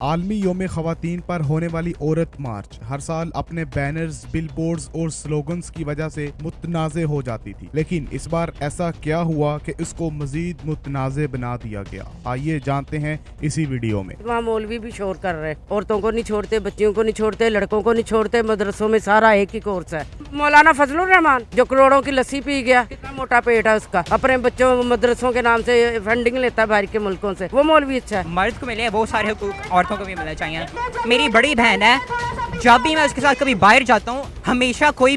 आलमी योम ख़वातीन पर होने वाली औरत मार्च हर साल अपने बैनर्स, बिलबोर्ड्स और स्लोगन्स की वजह से मुतनाज़े हो जाती थी, लेकिन इस बार ऐसा क्या हुआ कि इसको मजीद मुतनाज़े बना दिया गया। आइए जानते हैं इसी वीडियो में। वहाँ मौलवी भी शोर कर रहे हैं, औरतों को नहीं छोड़ते, बच्चियों को नहीं छोड़ते, लड़कों को नहीं छोड़ते, मदरसों में सारा एक ही कोर्स है। मौलाना फजलुर रहमान जो करोड़ों की लस्सी पी गया, कितना मोटा पेट है उसका, अपने बच्चों मदरसों के नाम से फंडिंग लेता है बाहर के मुल्कों से, वो मौलवी अच्छा है। मर्द को मिले बहुत सारे हुकूक औरतों को भी मिलना चाहिए। मेरी बड़ी बहन है, जब भी मैं उसके साथ कभी बाहर जाता हूँ हमेशा कोई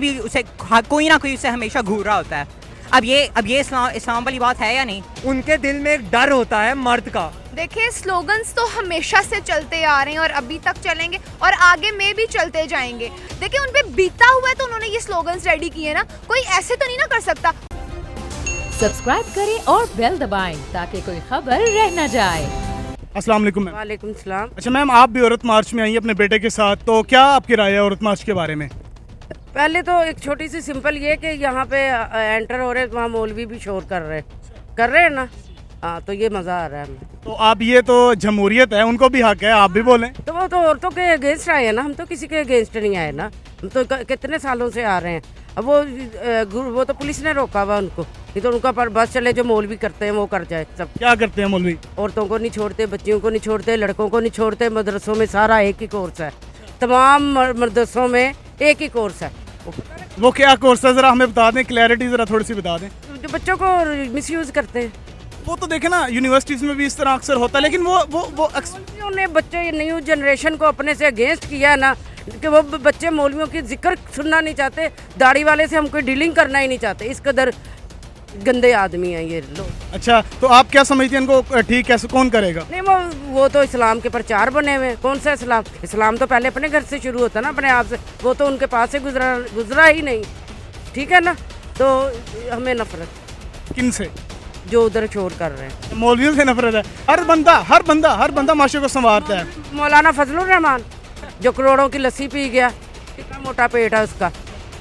ना कोई उसे हमेशा घूर रहा होता है। अब ये इस्लाम वाली बात है या नहीं? उनके दिल में एक डर होता है मर्द का। देखिए, स्लोगन्स तो हमेशा से चलते आ रहे हैं और अभी तक चलेंगे और आगे में भी चलते जाएंगे। देखिए, उन पे बीता हुआ है तो उन्होंने ये स्लोगन्स रेडी किए ना, कोई ऐसे तो नहीं ना कर सकता। सब्सक्राइब करें और बेल दबाएं ताकि कोई खबर रह न जाए। अस्सलाम वालेकुम मैम। वालेकुम सलाम। अच्छा मैम, आप भी औरत मार्च में आई अपने बेटे के साथ, तो क्या आपकी राय है औरत मार्च के बारे में? पहले तो एक छोटी सी सिंपल ये कि यहाँ पे एंटर हो रहे, वहाँ मौलवी भी शोर कर रहे हैं ना, हाँ, तो ये मज़ा आ रहा है हमें। तो आप ये तो जमहूरियत है, उनको भी हक है, आप भी बोलें। तो वो तो औरतों के अगेंस्ट आए हैं ना, हम तो किसी के अगेंस्ट नहीं आए ना, हम तो कितने सालों से आ रहे हैं। अब वो तो पुलिस ने रोका हुआ उनको, नहीं तो उनका पर बस चले, जो मौलवी करते हैं वो कर जाए सब। क्या करते हैं मौलवी? औरतों को नहीं छोड़ते, बच्चियों को नहीं छोड़ते, लड़कों को नहीं छोड़ते, मदरसों में सारा एक ही कोर्स है, तमाम मदरसों में एक ही कोर्स है। वो क्या कोर्स है, जरा हमें बता दें, क्लैरिटी जरा थोड़ी सी बता दें। जो बच्चों को मिसयूज करते हैं, वो तो देखे ना, यूनिवर्सिटीज में भी इस तरह अक्सर होता है, लेकिन वो उन्होंने बच्चे न्यू जनरेशन को अपने से अगेंस्ट किया है ना, कि वो बच्चे मौलवियों की जिक्र सुनना नहीं चाहते, दाढ़ी वाले से हम कोई डीलिंग करना ही नहीं चाहते, इस कदर गंदे आदमी हैं ये लोग। अच्छा, तो आप क्या समझते हैं इनको ठीक कैसे कौन करेगा? नहीं, वो तो इस्लाम के प्रचार बने हुए, कौन सा इस्लाम तो पहले अपने घर से शुरू होता है ना, अपने आप से, वो तो उनके पास से गुजरा ही नहीं, ठीक है ना। तो हमें नफरत किन से? जो उधर शोर कर रहे हैं, मौलवियों से नफरत है। हर बंदा माशरे को संवारता है। मौलाना फजलुर रहमान जो करोड़ों की लस्सी पी गया, कितना मोटा पेट है उसका,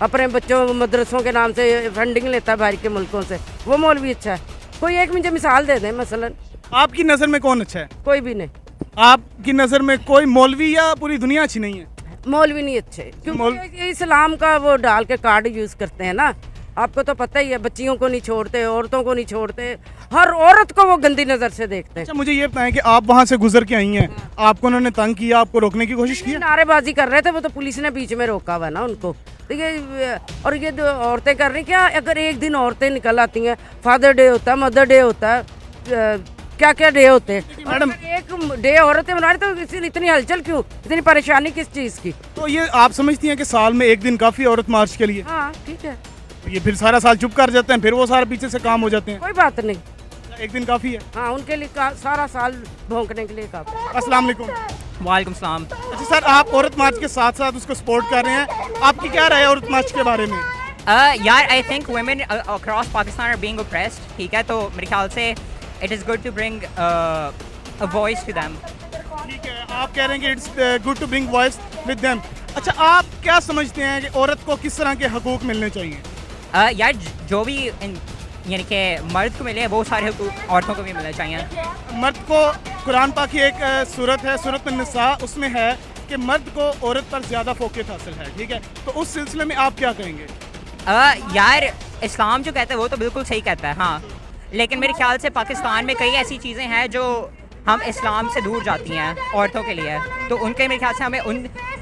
अपने बच्चों मदरसों के नाम से फंडिंग लेता है बाहर के मुल्कों से, वो मौलवी अच्छा है। कोई एक मुझे मिसाल दे दें मसलन। आपकी नज़र में कौन अच्छा है? कोई भी नहीं। आपकी नज़र में कोई मौलवी या पूरी दुनिया अच्छी नहीं है? मौलवी नहीं अच्छे, क्योंकि इस्लाम का वो डाल के कार्ड यूज़ करते हैं ना, आपको तो पता ही है, बच्चियों को नहीं छोड़ते, औरतों को नहीं छोड़ते, हर औरत को वो गंदी नज़र से देखते हैं। अच्छा, मुझे ये बताएं कि आप वहाँ से गुजर के आई हैं, आपको उन्होंने तंग किया, आपको रोकने की कोशिश की? नारेबाजी कर रहे थे, वो तो पुलिस ने बीच में रोका हुआ ना उनको। तो ये जो औरतें कर रही, क्या अगर एक दिन औरतें निकल आती हैं, फादर डे होता है, मदर डे होता है, क्या क्या डे होते हैं, मैडम एक डे औरतें बना रही, तो इतनी हलचल क्यों, इतनी परेशानी किस चीज़ की? तो ये आप समझती हैं कि साल में एक दिन काफ़ी औरत मार्च के लिए? हाँ ठीक है। ये फिर सारा साल चुप कर जाते हैं, फिर वो सारा पीछे से काम हो जाते हैं? कोई बात नहीं, एक दिन काफ़ी है। हाँ, उनके लिए सारा साल भौंकने के लिए काफी। अस्सलाम वालेकुम। वालेकुम सलाम। अच्छा सर, आप औरत मार्च के साथ साथ उसको सपोर्ट कर रहे हैं, आपकी क्या राय है औरत मार्च के बारे में? यार I think women across Pakistan are being oppressed, ठीक है, तो मेरे ख्याल से it is good to bring a voice to them. ठीक है, आप कह रहे हैं कि it's good to bring voice with them. अच्छा, आप क्या समझते हैं कि औरत को किस तरह के हकूक मिलने चाहिए? यार जो भी यानी कि मर्द को मिले बहुत सारे हुकूक औरतों को भी मिलना चाहिए। मर्द को कुरान पाक की एक सूरत है, सूरत निसा, उसमें है कि मर्द को औरत पर ज़्यादा फोकस हासिल है, ठीक है, तो उस सिलसिले में आप क्या कहेंगे? यार इस्लाम जो कहता है वो तो बिल्कुल सही कहता है, हाँ, लेकिन मेरे ख्याल से पाकिस्तान में कई ऐसी चीज़ें हैं जो हम इस्लाम से दूर जाती हैं औरतों के लिए, तो उनके मेरे ख्याल से हमें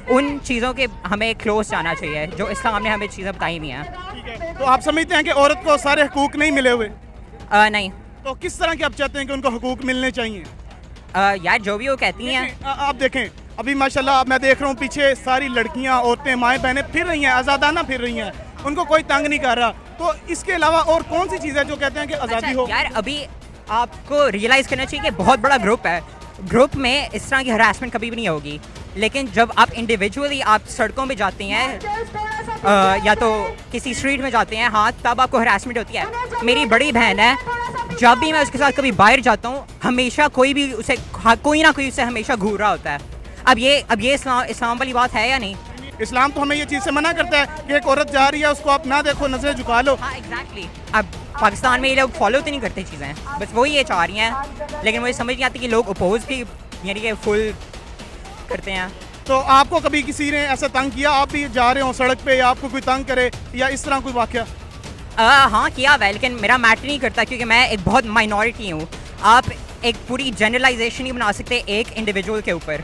उन चीज़ों के हमें क्लोज जाना चाहिए जो इस्लाम ने हमें चीज़ें बताई हुई हैं। ठीक है, तो आप समझते हैं कि औरत को सारे हकूक नहीं मिले हुए? नहीं। तो किस तरह के आप चाहते हैं कि उनको हकूक मिलने चाहिए? यार जो भी वो कहती हैं। आप देखें, अभी माशाल्लाह मैं देख रहा हूँ पीछे सारी लड़कियाँ, औरतें, माएँ बहनें फिर रही हैं, आज़ादाना फिर रही हैं, उनको कोई तंग नहीं कर रहा। तो इसके अलावा और कौन सी चीज़ है जो कहते हैं कि आज़ादी हो? यार अभी आपको रियलाइज़ करना चाहिए कि बहुत बड़ा ग्रुप है, ग्रुप में इस तरह की हरासमेंट कभी भी नहीं होगी, लेकिन जब आप इंडिविजुअली आप सड़कों पे जाते हैं या तो किसी स्ट्रीट में जाते हैं, हाँ, तब आपको हरासमेंट होती है। मेरी बड़ी बहन है, जब भी मैं उसके साथ कभी बाहर जाता हूँ हमेशा कोई ना कोई उसे हमेशा घूर रहा होता है। अब ये इस्लाम वाली बात है या नहीं? इस्लाम तो हमें ये चीज़ से मना करता है कि एक औरत जा रही है उसको आप ना देखो, नजरें झुका लो। हाँ एग्जैक्टली। अब पाकिस्तान में ये लोग फॉलो तो नहीं करते चीज़ें, बस वही ये चाह रही हैं, लेकिन मुझे समझ नहीं आती कि लोग अपोज भी यानी कि फुल करते हैं। तो आपको कभी किसी ने ऐसा तंग किया, आप भी जा रहे हो सड़क पे या आपको कोई तंग करे या इस तरह कोई वाकया? हाँ किया हुआ है, लेकिन मेरा मैटर नहीं करता क्योंकि मैं एक बहुत माइनॉरिटी हूँ। आप एक पूरी जनरलाइजेशन नहीं बना सकते एक इंडिविजुअल के ऊपर।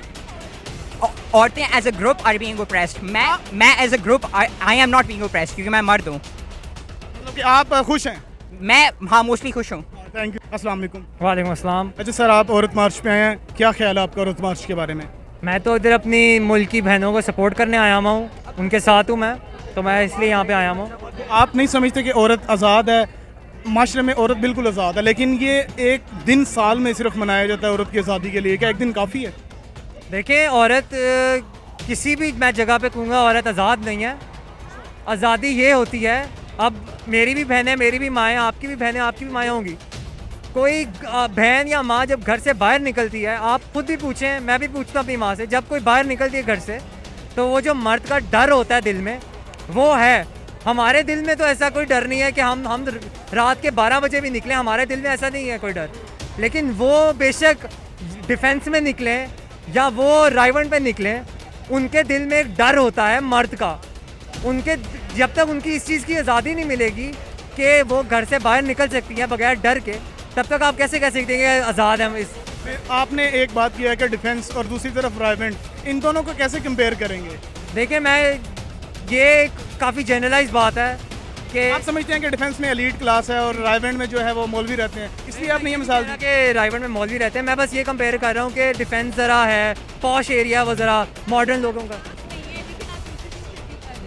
औरतें as a group are being oppressed, मैं as a group I am not being oppressed क्योंकि मैं मर्द हूँ। मतलब कि आप खुश हैं? मैं हाँ मोस्टली खुश हूँ। Thank you. अस्सलाम वालेकुम। वालेकुम अस्सलाम। अच्छा सर, आप औरत मार्च पे आए हैं, क्या ख्याल है आपका औरत मार्च के बारे में? मैं तो इधर अपनी मुल्क की बहनों को सपोर्ट करने आया हुआ हूँ, उनके साथ हूँ मैं, तो मैं इसलिए यहाँ पे आया हूँ। आप नहीं समझते कि औरत आज़ाद है? माशरे में औरत बिल्कुल आज़ाद है, लेकिन ये एक दिन साल में सिर्फ मनाया जाता है औरत की आज़ादी के लिए। क्या एक दिन काफ़ी है? देखिए औरत किसी भी मैं जगह पे कहूँगा औरत आज़ाद नहीं है। आज़ादी ये होती है, अब मेरी भी बहनें, मेरी भी माएँ, आपकी भी बहनें, आपकी भी माएँ होंगी। कोई बहन या माँ जब घर से बाहर निकलती है, आप खुद भी पूछें, मैं भी पूछता हूँ अपनी माँ से, जब कोई बाहर निकलती है घर से तो वो जो मर्द का डर होता है दिल में, वो है। हमारे दिल में तो ऐसा कोई डर नहीं है कि हम रात के 12 बजे भी निकलें, हमारे दिल में ऐसा नहीं है कोई डर। लेकिन वो बेशक डिफेंस में निकलें या वो राइवंड पे निकलें, उनके दिल में एक डर होता है मर्द का। उनके जब तक उनकी इस चीज़ की आज़ादी नहीं मिलेगी कि वो घर से बाहर निकल सकती हैं बगैर डर के, तब तक आप कैसे कह सकते हैं कि आज़ाद हैं इस। आपने एक बात किया है कि डिफेंस और दूसरी तरफ राइवेंट, इन दोनों को कैसे कंपेयर करेंगे? देखिए मैं ये काफ़ी जनरलाइज बात है कि आप समझते हैं कि डिफेंस में एलीट क्लास है और राइवेंट में जो है वो मौलवी रहते हैं, इसलिए आपने ये मिसाल दी? कि राइवंड में मौलवी रहते हैं। मैं बस ये कंपेयर कर रहा हूँ कि डिफेंस ज़रा है पॉश एरिया, वो ज़रा मॉडर्न लोगों का।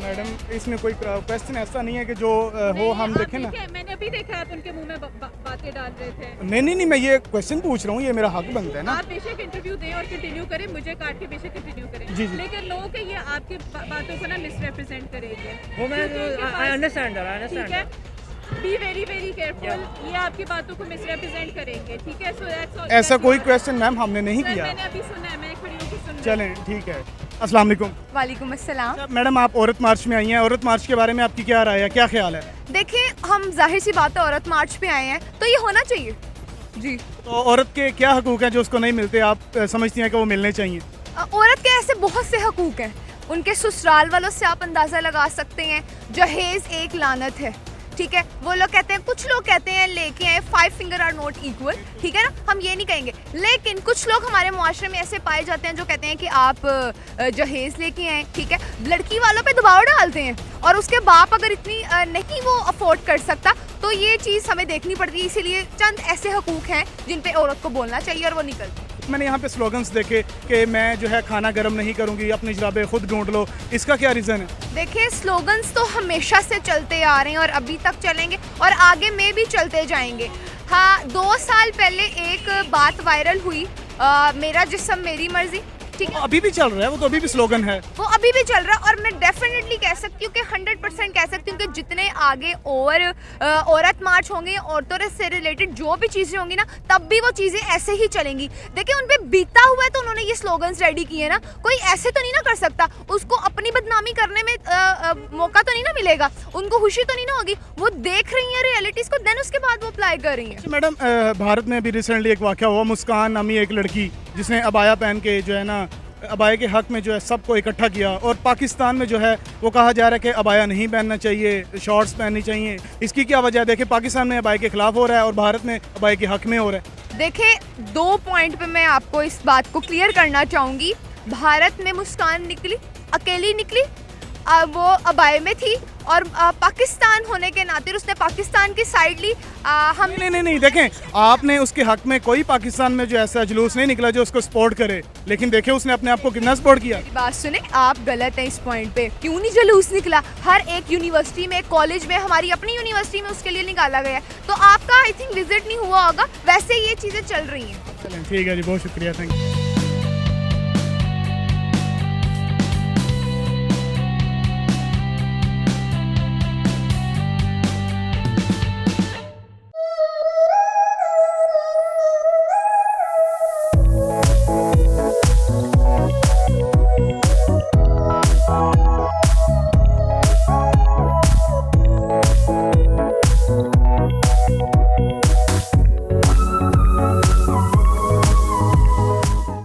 मैडम, इसमें कोई क्वेश्चन ऐसा नहीं है कि जो हो हम देखें ना। मैंने अभी देखा आप उनके मुंह में बातें डाल रहे थे। नहीं, मैं ये क्वेश्चन पूछ रहा हूँ, ये मेरा हक बनता है ना। आप बेशक इंटरव्यू दें और कंटिन्यू करें, मुझे काट के बेशक कंटिन्यू करें, जी। लेकिन लोगों के ये आपकी बातों को ना मिसरिप्रेजेंट करेंगे। वो मैं आई अंडरस्टैंड ठीक है, बी वेरी वेरी केयरफुल, ये आपकी बातों को मिसरिप्रेजेंट करेंगे, ठीक है? So that's all. ऐसा कोई क्वेश्चन मैम हमने नहीं किया। मैंने अभी सुना है, मैं खड़ी होकर सुन रही हूँ। चलें, ठीक है। अस्सलाम वालेकुम। वालेकुम अस्सलाम। मैडम, आप औरत मार्च में आई हैं, औरत मार्च के बारे में आपकी क्या राय है, क्या ख्याल है? देखिए हम जाहिर सी बात है औरत मार्च पे आए हैं तो ये होना चाहिए जी। तो औरत के क्या हकूक हैं जो उसको नहीं मिलते, आप समझती हैं कि वो मिलने चाहिए? औरत के ऐसे बहुत से हकूक हैं, उनके ससुराल वालों से आप अंदाज़ा लगा सकते हैं। जहेज एक लानत है, ठीक है? वो लोग कहते हैं, कुछ लोग कहते हैं लेके आए 5 फिंगर आर नॉट इक्वल, ठीक है ना, हम ये नहीं कहेंगे। लेकिन कुछ लोग हमारे मुआशरे में ऐसे पाए जाते हैं जो कहते हैं कि आप जहेज लेके आए, ठीक है? लड़की वालों पे दबाव डालते हैं और उसके बाप अगर इतनी नहीं वो अफोर्ड कर सकता तो ये चीज़ हमें देखनी पड़ती है। इसीलिए चंद ऐसे हकूक हैं जिन पे औरत को बोलना चाहिए और वो निकलते हैं। मैंने यहाँ पे स्लोगन्स देखे कि मैं जो है खाना गर्म नहीं करूँगी, अपनी जुराबें खुद ढूंढ लो, इसका क्या रीज़न है? देखिए स्लोगन्स तो हमेशा से चलते आ रहे हैं और अभी तक चलेंगे और आगे में भी चलते जाएंगे। हाँ, 2 साल पहले एक बात वायरल हुई, मेरा जिस्म मेरी मर्जी, ठीक है? अभी भी चल रहा है, वो तो अभी भी स्लोगन है। वो अभी भी चल रहा है और मैं डेफिनेटली कह सकती हूँ कि 100% कह सकती हूँ कि जितने आगे और औरत मार्च होंगे, औरतों से रिलेटेड जो भी चीज़ें होंगी ना, तब भी वो चीज़ें ऐसे ही चलेंगी। देखिए उन पे बीता हुआ है तो उन्होंने ये स्लोगन्स रेडी किए ना, कोई ऐसे तो नहीं ना कर सकता, उसको अपनी बदनामी करने में मौका तो नहीं ना मिलेगा, उनको खुशी तो नहीं ना होगी। वो देख रही हैं रियलिटीज़ को, देन उसके बाद वो अप्लाई कर रही हैं। मैडम, भारत में भी रिसेंटली एक वाक़या हुआ, मुस्कान नामी एक लड़की जिसने अबाया पहन के जो है ना, अबाया के हक में जो है सबको इकट्ठा किया। और पाकिस्तान में जो है वो कहा जा रहा है कि अबाया नहीं पहनना चाहिए, शॉर्ट्स पहननी चाहिए। इसकी क्या वजह है? देखिए पाकिस्तान में अबाया के खिलाफ हो रहा है और भारत में अबाया के हक में हो रहा है। देखिए 2 पॉइंट पे मैं आपको इस बात को क्लियर करना चाहूँगी। भारत में मुस्कान निकली, अकेली निकली, वो अबाए में थी और पाकिस्तान होने के नाते उसने पाकिस्तान की साइड ली। हम नहीं, देखें, आपने उसके हक में कोई पाकिस्तान में जो ऐसा जुलूस नहीं निकला जो उसको सपोर्ट करे, लेकिन देखिए उसने अपने आप को कितना सपोर्ट किया। बात सुने, आप गलत हैं इस पॉइंट पे। क्यों नहीं जुलूस निकला? हर एक यूनिवर्सिटी में, कॉलेज में, हमारी अपनी यूनिवर्सिटी में उसके लिए निकाला गया है। तो आपका आई थिंक विजिट नहीं हुआ होगा, वैसे ये चीज़ें चल रही हैं। चलें, ठीक है जी, बहुत शुक्रिया, थैंक यू।